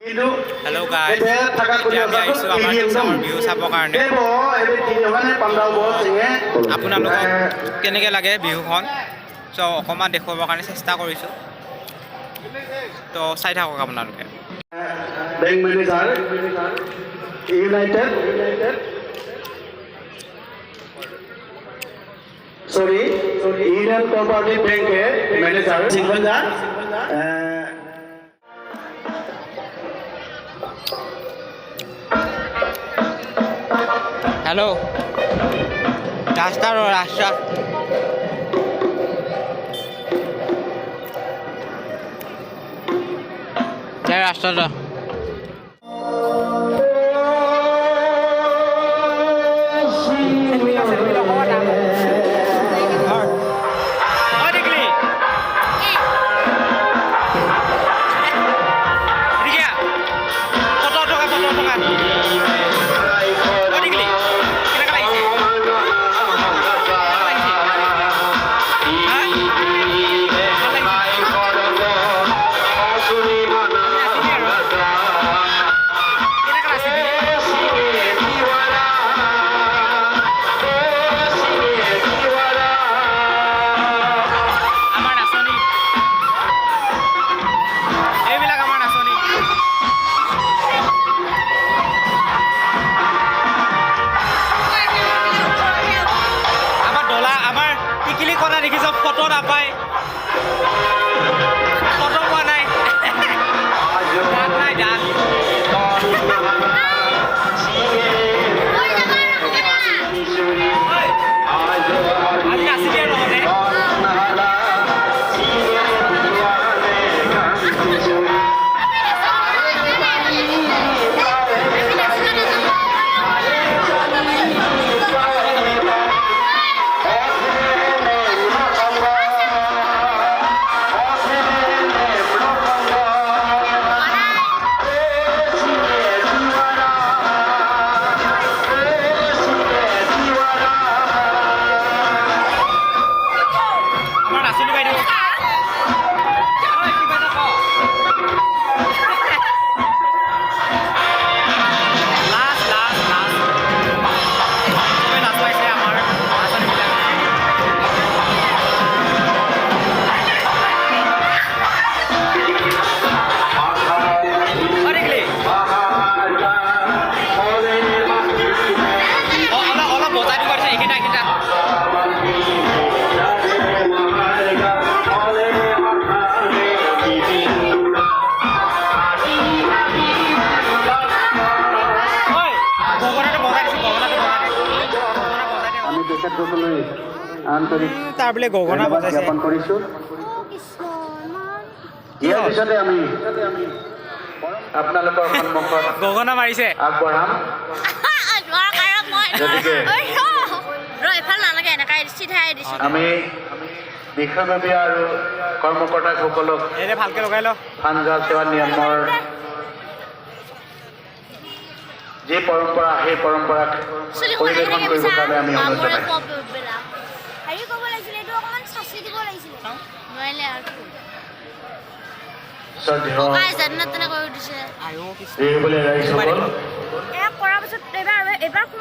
Hello guys, এতিয়া আমি আহিছোঁ আমাৰ টিচামৰ বিহু চাবৰ কাৰণে। আপোনালোকক কেনেকৈ লাগে বিহুখন চ' অকণমান দেখুৱাবৰ কাৰণে চেষ্টা কৰিছোঁ, তো চাই থাকক আপোনালোকে। Bank manager United Union Cooperative ব্যাংকেৰ ম্যানেজাৰ সিংহলদা হ্যালো ৰাস্তাৰ ৰাস্তা ৰাস্তাটা ফটো নাপায়, ফটো পোৱা নাই, ডাক নাই ডাক। আজি আছিলি আৰু নহ'লে তাৰ বোলে গগনা বজাইছে। আপোনালোকৰ সন্মুখত গগনা মাৰিছে আগবঢ়াম। আমি বিষয়ববী আৰু কৰ্মকৰ্তাসকলক ভালকে লগাই ল ফানজা সেৱা নিয়মৰ যি পৰম্পৰা সেই পৰম্পৰাক পৰিৱেশন কৰিবৰ কাৰণে আমি অনুৰোধ জনাইছোঁ।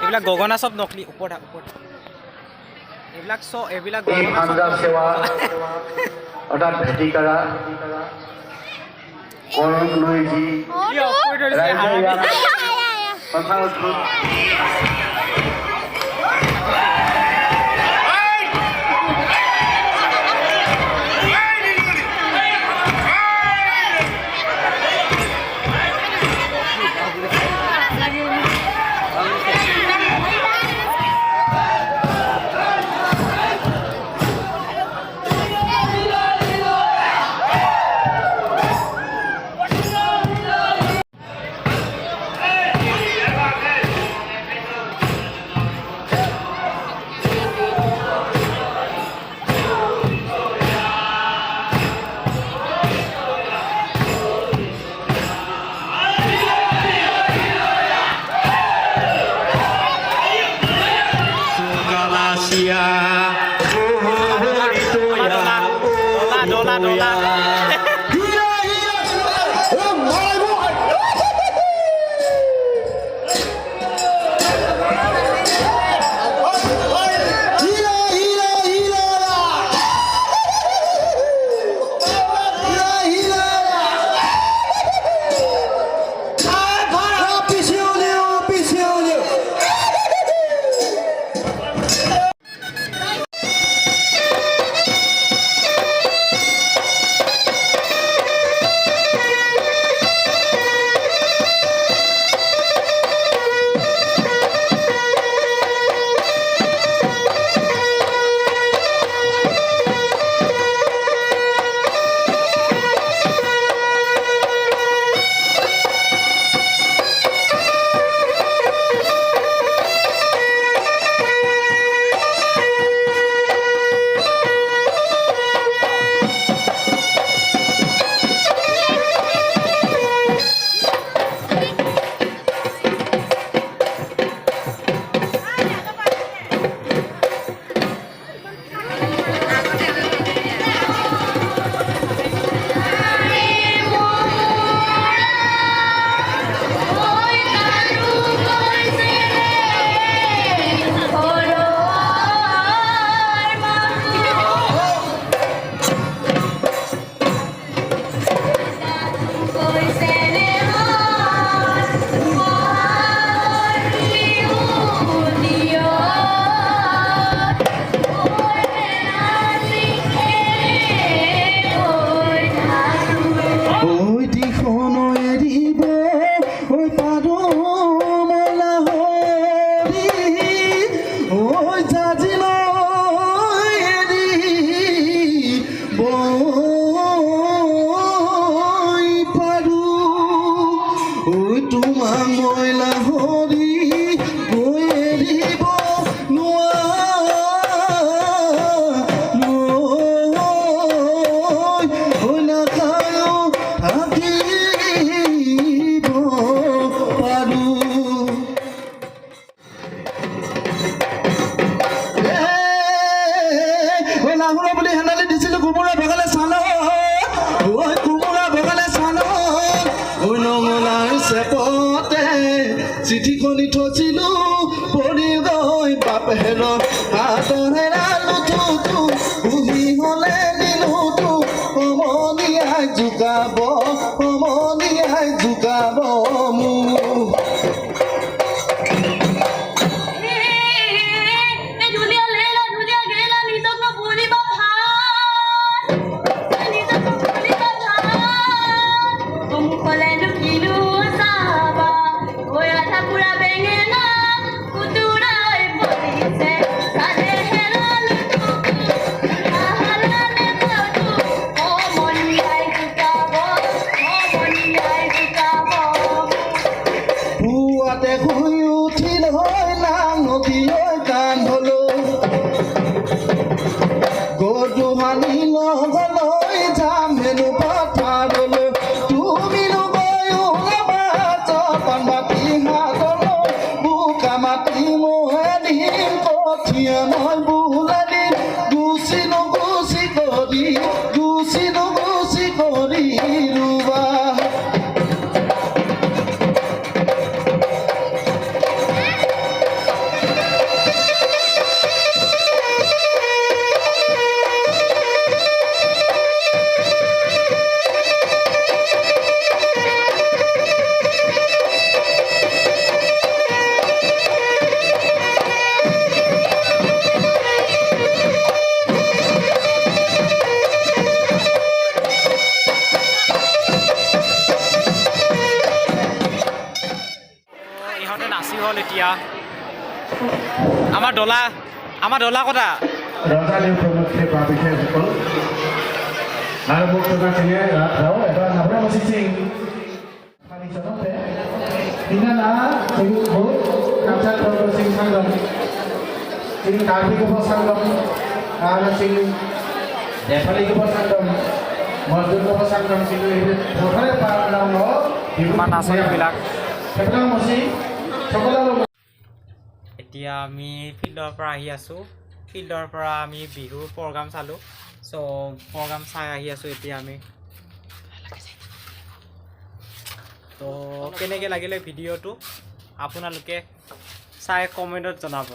এইবিলাক গগনা চব নকলি ওপৰত এইবিলাক এই ফানজা সেৱা অৰ্থাৎ ভেটিকাৰা কৰক লৈ যি কথা ঐ তোমাক মই লাহৰি গৈ এৰিব নোৱাৰো নাখায়ো থাকিব পাৰো লাহুৰা বুলি হেন্দালি দিছিলো কোমোৰা বগালে চালো ঐ কোমোৰা বগালে চালো ঐ নঙলাৰ চেপতে চিঠিখনি থৈছিলো পৰি গৈ বাপেৰ হাতহেৰালো থুটো বুহি হলে দিলোতো সমনীয়াই জোকাব মোক পুৱাতে শুই উঠিল হয় নাঙঠিলৈ কাণ হলো গধুহানি লগলৈ যাম হেনো পথাৰলৈ তুমি নগৈ ওলাবা জপান মাটি হাতলৈ বোকা মাটি মই দিম কঠীয়া মই বোলা দিম গুচি নুগুচি কৰি ৰুবা ইহঁতে নাচি হ'ল এতিয়া আমাৰ ডলা কথা ৰজালি উপলক্ষে বা বিশেষসকল আৰু মোক টকাখিনিয়ে ৰাও এটা নাভৰা মচি সিং পানী জনতে ইনানা সিং ভূত কামচাৰ প্ৰদৰ সিং সংগম সিং কাৰ্তিক উপসংগম আৰু সিং দেফালি উপসংগম মজদুৰ উপসংগম কিন্তু এই প্ৰথমে পালন হ'ল ইমান নাচনীবিলাক সেইবিলাক মচি সকলো এতিয়া আমি ফিল্ডৰ পৰা আহি আছোঁ ফিল্ডৰ পৰা আমি বিহুৰ প্ৰগ্ৰাম চালোঁ চ' প্ৰগ্ৰাম চাই আহি আছোঁ এতিয়া আমি তো কেনেকৈ লাগিলে ভিডিঅ'টো আপোনালোকে চাই কমেণ্টত জনাব